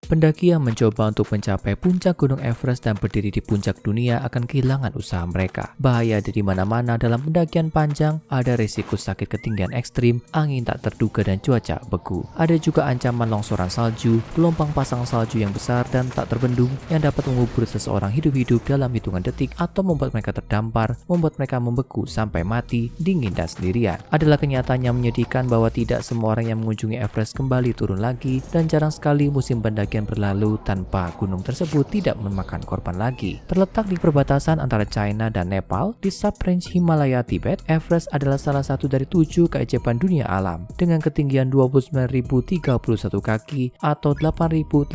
Pendaki yang mencoba untuk mencapai puncak Gunung Everest dan berdiri di puncak dunia akan kehilangan usaha mereka. Bahaya dari mana-mana dalam pendakian panjang, ada risiko sakit ketinggian ekstrim, angin tak terduga dan cuaca beku. Ada juga ancaman longsoran salju, gelombang pasang salju yang besar dan tak terbendung yang dapat mengubur seseorang hidup-hidup dalam hitungan detik atau membuat mereka terdampar, membuat mereka membeku sampai mati, dingin dan sendirian. Adalah kenyataan yang menyedihkan bahwa tidak semua orang yang mengunjungi Everest kembali turun lagi, dan jarang sekali musim pendakian berlalu tanpa gunung tersebut tidak memakan korban lagi. Terletak di perbatasan antara China dan Nepal, di sub-range Himalaya Tibet, Everest adalah salah satu dari 7 keajaiban dunia alam dengan ketinggian 29.031 kaki atau 8.848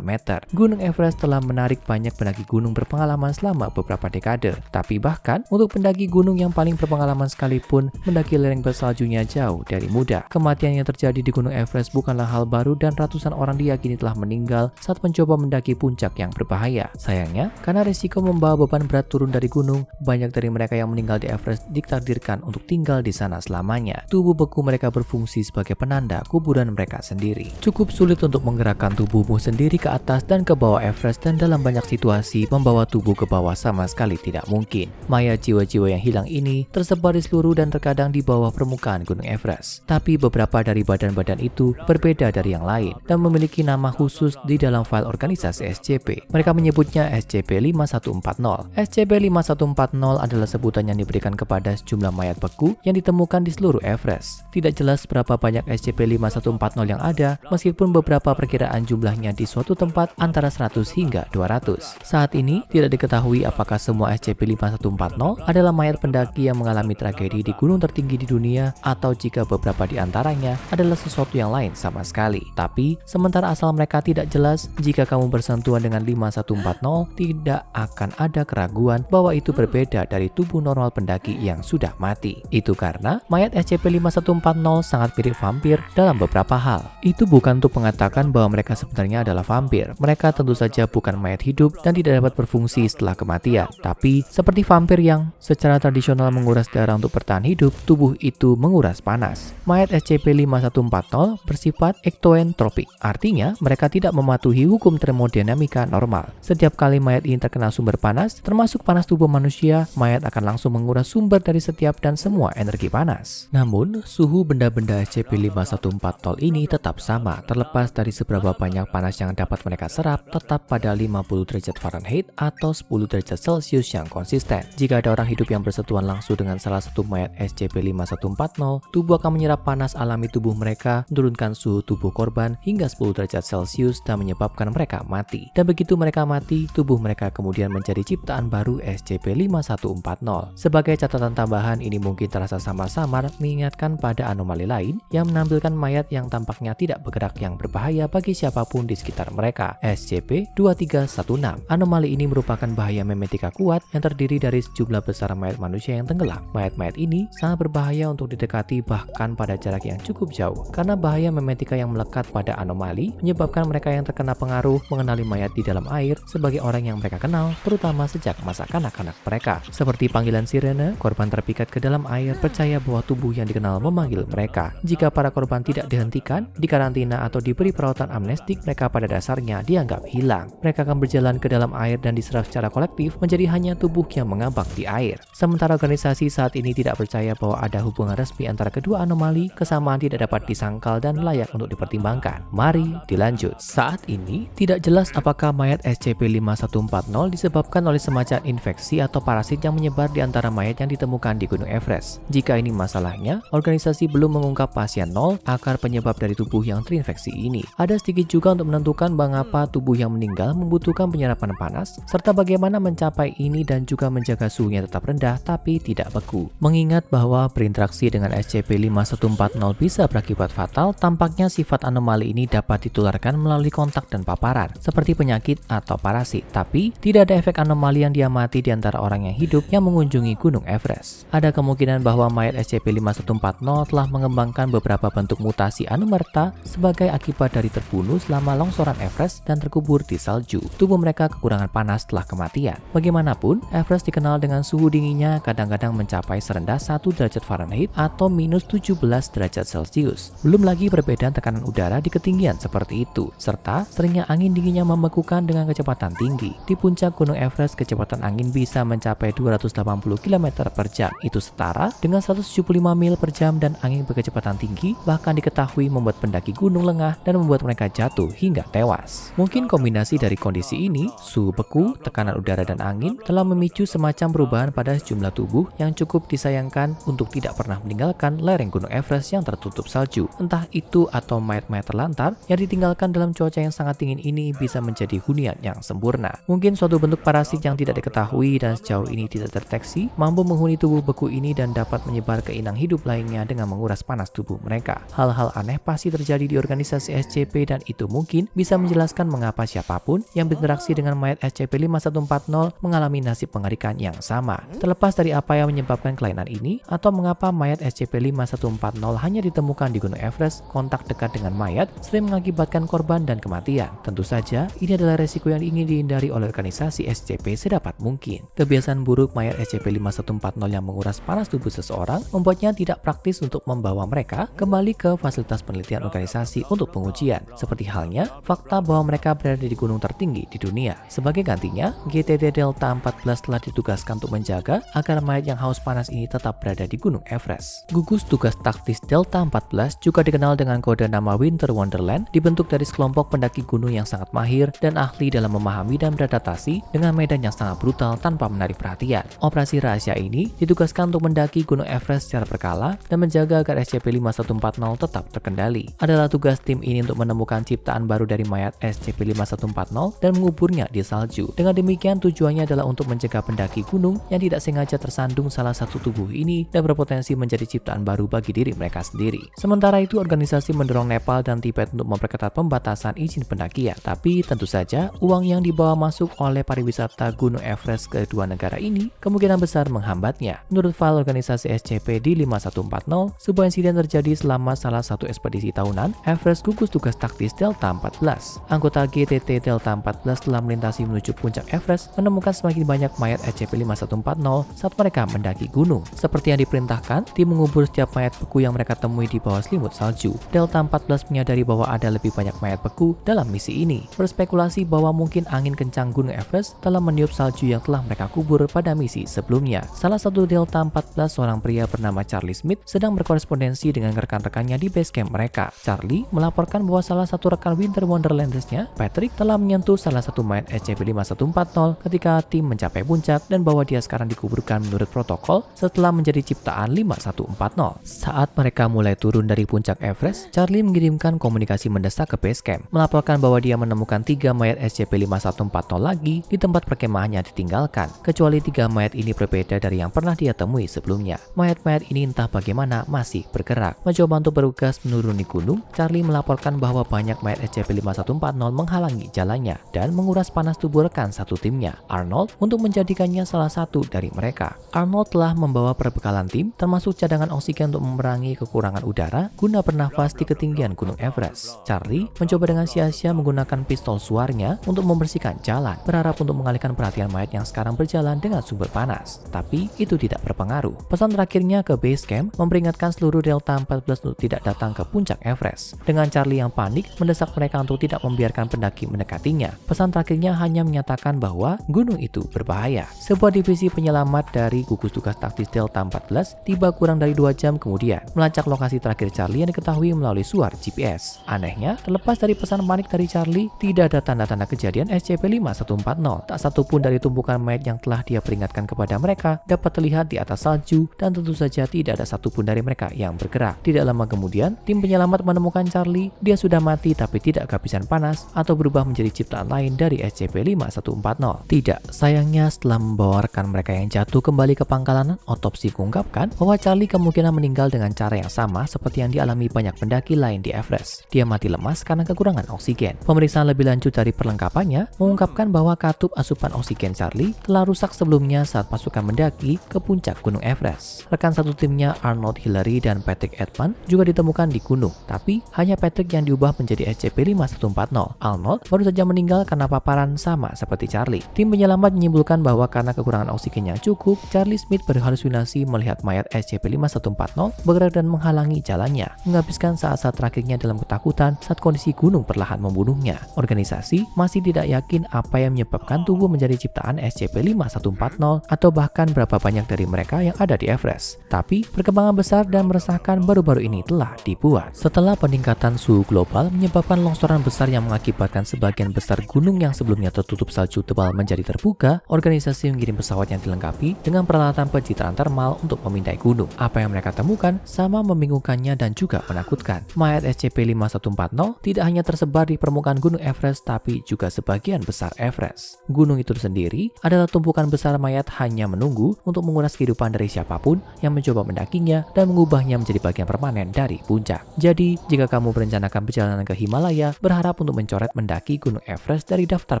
meter. Gunung Everest telah menarik banyak pendaki gunung berpengalaman selama beberapa dekade. Tapi bahkan untuk pendaki gunung yang paling berpengalaman sekalipun, mendaki lereng bersaljunya jauh dari mudah. Kematian yang terjadi di Gunung Everest bukanlah hal baru dan ratusan orang diyakini telah meninggal saat mencoba mendaki puncak yang berbahaya. Sayangnya, karena risiko membawa beban berat turun dari gunung, banyak dari mereka yang meninggal di Everest ditakdirkan untuk tinggal di sana selamanya. Tubuh beku mereka berfungsi sebagai penanda kuburan mereka sendiri. Cukup sulit untuk menggerakkan tubuhmu sendiri ke atas dan ke bawah Everest, dan dalam banyak situasi membawa tubuh ke bawah sama sekali tidak mungkin. Mayat jiwa-jiwa yang hilang ini tersebar di seluruh dan terkadang di bawah permukaan Gunung Everest. Tapi beberapa dari badan-badan itu berbeda dari yang lain dan memiliki nama khusus di dalam file organisasi SCP. Mereka menyebutnya SCP-5140. SCP-5140 adalah sebutan yang diberikan kepada sejumlah mayat beku yang ditemukan di seluruh Everest. Tidak jelas berapa banyak SCP-5140 yang ada, meskipun beberapa perkiraan jumlahnya di suatu tempat antara 100 hingga 200. Saat ini, tidak diketahui apakah semua SCP-5140 adalah mayat pendaki yang mengalami tragedi di gunung tertinggi di dunia, atau jika beberapa di antaranya adalah sesuatu yang lain sama sekali. Tapi, sementara asal mereka tidak jelas, jika kamu bersentuhan dengan 5140, tidak akan ada keraguan bahwa itu berbeda dari tubuh normal pendaki yang sudah mati. Itu karena mayat SCP-5140 sangat mirip vampir dalam beberapa hal. Itu bukan untuk mengatakan bahwa mereka sebenarnya adalah vampir. Mereka tentu saja bukan mayat hidup dan tidak dapat berfungsi setelah kematian. Tapi, seperti vampir yang secara tradisional menguras darah untuk bertahan hidup, tubuh itu menguras panas. Mayat SCP-5140 bersifat ektoentropik, artinya mereka tidak mematuhi hukum termodinamika normal. Setiap kali mayat ini terkena sumber panas, termasuk panas tubuh manusia, mayat akan langsung menguras sumber dari setiap dan semua energi panas. Namun, suhu benda-benda SCP-5140 ini tetap sama, terlepas dari seberapa banyak panas yang dapat mereka serap, tetap pada 50 derajat Fahrenheit atau 10 derajat Celcius yang konsisten. Jika ada orang hidup yang bersentuhan langsung dengan salah satu mayat SCP-5140, tubuh akan menyerap panas alami tubuh mereka, menurunkan suhu tubuh korban hingga 10 derajat Celcius dan menyebabkan mereka mati. Dan begitu mereka mati, tubuh mereka kemudian menjadi ciptaan baru SCP-5140. Sebagai catatan tambahan, ini mungkin terasa samar-samar mengingatkan pada anomali lain yang menampilkan mayat yang tampaknya tidak bergerak yang berbahaya bagi siapapun di sekitar mereka, SCP-2316. Anomali ini merupakan bahaya memetika kuat yang terdiri dari sejumlah besar mayat manusia yang tenggelam. Mayat-mayat ini sangat berbahaya untuk didekati bahkan pada jarak yang cukup jauh, karena bahaya memetika yang melekat pada anomali menyebabkan mereka yang terkena pengaruh mengenali mayat di dalam air sebagai orang yang mereka kenal, terutama sejak masa kanak-kanak mereka. Seperti panggilan sirene, korban terpikat ke dalam air percaya bahwa tubuh yang dikenal memanggil mereka. Jika para korban tidak dihentikan, dikarantina atau diberi perawatan amnestik, mereka pada dasarnya dianggap hilang. Mereka akan berjalan ke dalam air dan diserap secara kolektif menjadi hanya tubuh yang mengambang di air. Sementara organisasi saat ini tidak percaya bahwa ada hubungan resmi antara kedua anomali, kesamaan tidak dapat disangkal dan layak untuk dipertimbangkan. Mari dilanjut. Saat ini tidak jelas apakah mayat SCP-5140 disebabkan oleh semacam infeksi atau parasit yang menyebar di antara mayat yang ditemukan di Gunung Everest. Jika ini masalahnya, organisasi belum mengungkap pasien 0 akar penyebab dari tubuh yang terinfeksi ini. Ada sedikit juga untuk menentukan mengapa tubuh yang meninggal membutuhkan penyerapan panas, serta bagaimana mencapai ini dan juga menjaga suhunya tetap rendah tapi tidak beku. Mengingat bahwa berinteraksi dengan SCP-5140 bisa berakibat fatal, tampaknya sifat anomali ini dapat ditularkan melalui kontak dan paparan, seperti penyakit atau parasit. Tapi, tidak ada efek anomali yang diamati di antara orang yang hidup yang mengunjungi Gunung Everest. Ada kemungkinan bahwa mayat SCP-5140 telah mengembangkan beberapa bentuk mutasi anumerta sebagai akibat dari terbunuh selama longsoran Everest dan terkubur di salju. Tubuh mereka kekurangan panas setelah kematian. Bagaimanapun, Everest dikenal dengan suhu dinginnya kadang-kadang mencapai serendah 1 derajat Fahrenheit atau minus 17 derajat Celcius. Belum lagi perbedaan tekanan udara di ketinggian seperti seperti itu, serta seringnya angin dinginnya membekukan dengan kecepatan tinggi. Di puncak Gunung Everest, kecepatan angin bisa mencapai 280 km per jam. Itu setara dengan 175 mil per jam, dan angin berkecepatan tinggi bahkan diketahui membuat pendaki gunung lengah dan membuat mereka jatuh hingga tewas. Mungkin kombinasi dari kondisi ini, suhu beku, tekanan udara, dan angin telah memicu semacam perubahan pada sejumlah tubuh yang cukup disayangkan untuk tidak pernah meninggalkan lereng Gunung Everest yang tertutup salju. Entah itu atau mayat-mayat terlantar yang ditinggalkan dalam cuaca yang sangat dingin ini bisa menjadi hunian yang sempurna. Mungkin suatu bentuk parasit yang tidak diketahui dan sejauh ini tidak terdeteksi mampu menghuni tubuh beku ini dan dapat menyebar ke inang hidup lainnya dengan menguras panas tubuh mereka. Hal-hal aneh pasti terjadi di organisasi SCP, dan itu mungkin bisa menjelaskan mengapa siapapun yang berinteraksi dengan mayat SCP-5140 mengalami nasib mengerikan yang sama. Terlepas dari apa yang menyebabkan kelainan ini atau mengapa mayat SCP-5140 hanya ditemukan di Gunung Everest, kontak dekat dengan mayat sering mengakibatkan korban dan kematian. Tentu saja, ini adalah resiko yang ingin dihindari oleh organisasi SCP sedapat mungkin. Kebiasaan buruk mayat SCP-5140 yang menguras panas tubuh seseorang membuatnya tidak praktis untuk membawa mereka kembali ke fasilitas penelitian organisasi untuk pengujian, seperti halnya fakta bahwa mereka berada di gunung tertinggi di dunia. Sebagai gantinya, GTT Delta 14 telah ditugaskan untuk menjaga agar mayat yang haus panas ini tetap berada di Gunung Everest. Gugus Tugas Taktis Delta 14 juga dikenal dengan kode nama Winter Wonderland, dibentuk dari sekelompok pendaki gunung yang sangat mahir dan ahli dalam memahami dan beradaptasi dengan medan yang sangat brutal tanpa menarik perhatian. Operasi rahasia ini ditugaskan untuk mendaki Gunung Everest secara berkala dan menjaga agar SCP-5140 tetap terkendali. Adalah tugas tim ini untuk menemukan ciptaan baru dari mayat SCP-5140 dan menguburnya di salju. Dengan demikian, tujuannya adalah untuk mencegah pendaki gunung yang tidak sengaja tersandung salah satu tubuh ini dan berpotensi menjadi ciptaan baru bagi diri mereka sendiri. Sementara itu, organisasi mendorong Nepal dan Tibet untuk memperketat pembatasan izin pendakian. Tapi tentu saja, uang yang dibawa masuk oleh pariwisata Gunung Everest ke kedua negara ini kemungkinan besar menghambatnya. Menurut file organisasi SCP di 5140, sebuah insiden terjadi selama salah satu ekspedisi tahunan Everest Gugus Tugas Taktis Delta 14. Anggota GTT Delta 14 telah melintasi menuju puncak Everest menemukan semakin banyak mayat SCP-5140 saat mereka mendaki gunung. Seperti yang diperintahkan, tim mengubur setiap mayat beku yang mereka temui di bawah selimut salju. Delta 14 menyadari bahwa ada lebih banyak mayat beku dalam misi ini. Berspekulasi bahwa mungkin angin kencang Gunung Everest telah meniup salju yang telah mereka kubur pada misi sebelumnya. Salah satu Delta 14, seorang pria bernama Charlie Smith, sedang berkorespondensi dengan rekan-rekannya di base camp mereka. Charlie melaporkan bahwa salah satu rekan Winter Wonderlands-nya, Patrick, telah menyentuh salah satu mayat SCP-5140 ketika tim mencapai puncak dan bahwa dia sekarang dikuburkan menurut protokol setelah menjadi ciptaan 5140. Saat mereka mulai turun dari puncak Everest, Charlie mengirimkan komunikasi mendesak ke base camp, melaporkan bahwa dia menemukan 3 mayat SCP-5140 lagi di tempat perkemahannya ditinggalkan, kecuali 3 mayat ini berbeda dari yang pernah dia temui sebelumnya. Mayat-mayat ini entah bagaimana masih bergerak. Mencoba untuk bergegas menuruni gunung, Charlie melaporkan bahwa banyak mayat SCP-5140 menghalangi jalannya dan menguras panas tubuh rekan satu timnya, Arnold, untuk menjadikannya salah satu dari mereka. Arnold telah membawa perbekalan tim, termasuk cadangan oksigen untuk memerangi kekurangan udara guna bernafas di ketinggian Gunung Everest. Charlie mencoba dengan sia-sia menggunakan pistol suarnya untuk membersihkan jalan, berharap untuk mengalihkan perhatian mayat yang sekarang berjalan dengan sumber panas. Tapi itu tidak berpengaruh. Pesan terakhirnya ke base camp memperingatkan seluruh Delta 14 untuk tidak datang ke puncak Everest. Dengan Charlie yang panik mendesak mereka untuk tidak membiarkan pendaki mendekatinya. Pesan terakhirnya hanya menyatakan bahwa gunung itu berbahaya. Sebuah divisi penyelamat dari Gugus Tugas Taktis Delta 14 tiba kurang dari 2 jam kemudian, melacak lokasi terakhir Charlie yang diketahui melalui suara GPS. Anehnya, terlepas dari pesan panik dari Charlie, tidak ada tanda-tanda kejadian SCP-5140. Tak satu pun dari tumpukan mayat yang telah dia peringatkan kepada mereka dapat terlihat di atas salju, dan tentu saja tidak ada satupun dari mereka yang bergerak. Tidak lama kemudian, tim penyelamat menemukan Charlie. Dia sudah mati tapi tidak kehabisan panas atau berubah menjadi ciptaan lain dari SCP-5140. Tidak, sayangnya setelah membawa rekan mereka yang jatuh kembali ke pangkalan, otopsi mengungkapkan bahwa Charlie kemungkinan meninggal dengan cara yang sama seperti yang dialami banyak pendaki lain di Everest. Dia mati lemas karena kekurangan oksigen. Pemeriksaan lebih lanjut dari perlengkapannya mengungkapkan bahwa katup asupan oksigen Charlie telah rusak sebelumnya saat pasukan mendaki ke puncak Gunung Everest. Rekan satu timnya, Arnold Hillary dan Patrick Edman, juga ditemukan di gunung, tapi hanya Patrick yang diubah menjadi SCP-5140. Arnold baru saja meninggal karena paparan sama seperti Charlie. Tim penyelamat menyimpulkan bahwa karena kekurangan oksigen yang cukup, Charlie Smith berhalusinasi melihat mayat SCP-5140 bergerak dan menghalangi jalannya, menghabiskan saat-saat terakhirnya dalam ketakutan saat saat kondisi gunung perlahan membunuhnya. Organisasi masih tidak yakin apa yang menyebabkan tubuh menjadi ciptaan SCP-5140 atau bahkan berapa banyak dari mereka yang ada di Everest. Tapi, perkembangan besar dan meresahkan baru-baru ini telah dibuat. Setelah peningkatan suhu global menyebabkan longsoran besar yang mengakibatkan sebagian besar gunung yang sebelumnya tertutup salju tebal menjadi terbuka, organisasi mengirim pesawat yang dilengkapi dengan peralatan pencitraan termal untuk memindai gunung. Apa yang mereka temukan sama membingungkannya dan juga menakutkan. Mayat SCP-5140 tidak hanya tersebar di permukaan gunung Everest, tapi juga sebagian besar Everest. Gunung itu sendiri adalah tumpukan besar mayat hanya menunggu untuk menguras kehidupan dari siapapun yang mencoba mendakinya dan mengubahnya menjadi bagian permanen dari puncak. Jadi, jika kamu merencanakan perjalanan ke Himalaya, berharap untuk mencoret mendaki gunung Everest dari daftar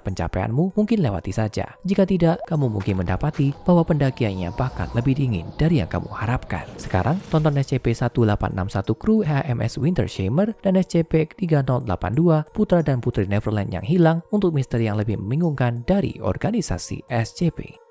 pencapaianmu, mungkin lewati saja. Jika tidak, kamu mungkin mendapati bahwa pendakiannya bahkan lebih dingin dari yang kamu harapkan. Sekarang, tonton SCP-1861 kru HMS Wintersheimer dan SCP-3082 Putra dan Putri Neverland yang hilang untuk misteri yang lebih membingungkan dari organisasi SCP.